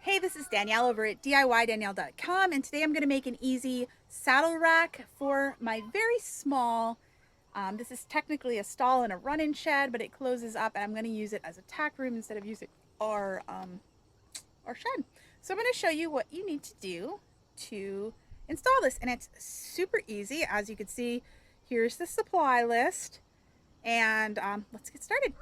Hey, this is Danielle over at DIYDanielle.com, and today I'm going to make an easy saddle rack for my very small, this is technically a stall in a run-in shed, but it closes up, and I'm going to use it as a tack room instead of using our shed. So I'm going to show you what you need to do to install this, and it's super easy. As you can see, here's the supply list, and let's get started.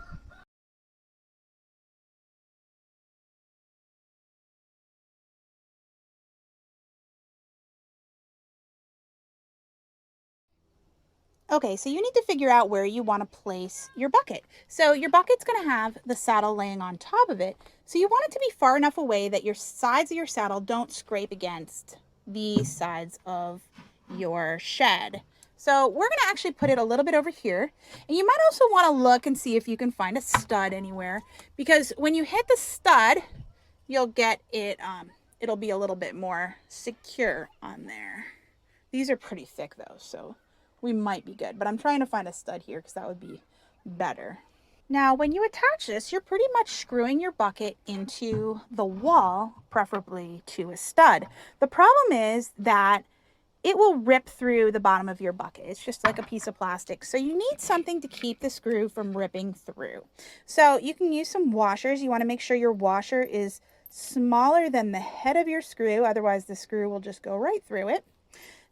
Okay, so you need to figure out where you want to place your bucket. So your bucket's going to have the saddle laying on top of it. So you want it to be far enough away that your sides of your saddle don't scrape against the sides of your shed. So we're going to actually put it a little bit over here. And you might also want to look and see if you can find a stud anywhere, because when you hit the stud, you'll get it, it'll be a little bit more secure on there. These are pretty thick though, so we might be good, but I'm trying to find a stud here because that would be better. Now, when you attach this, you're pretty much screwing your bucket into the wall, preferably to a stud. The problem is that it will rip through the bottom of your bucket. It's just like a piece of plastic. So you need something to keep the screw from ripping through. So you can use some washers. You want to make sure your washer is smaller than the head of your screw. Otherwise, the screw will just go right through it.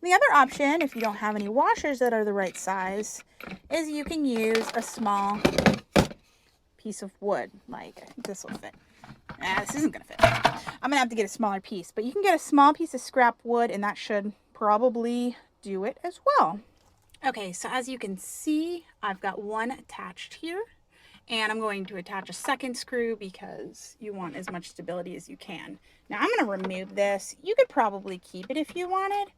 The other option, if you don't have any washers that are the right size, is you can use a small piece of wood. Like this will fit. This isn't going to fit. I'm going to have to get a smaller piece, but you can get a small piece of scrap wood and that should probably do it as well. Okay, so as you can see, I've got one attached here, and I'm going to attach a second screw because you want as much stability as you can. Now I'm going to remove this. You could probably keep it if you wanted.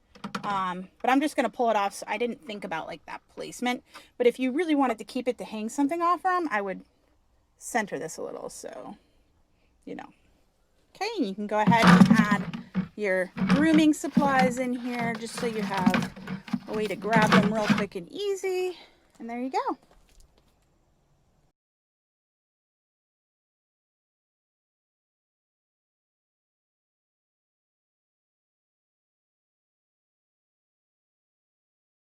But I'm just going to pull it off. So I didn't think about like that placement, but if you really wanted to keep it to hang something off from, I would center this a little. So, you know, okay. And you can go ahead and add your grooming supplies in here just so you have a way to grab them real quick and easy. And there you go.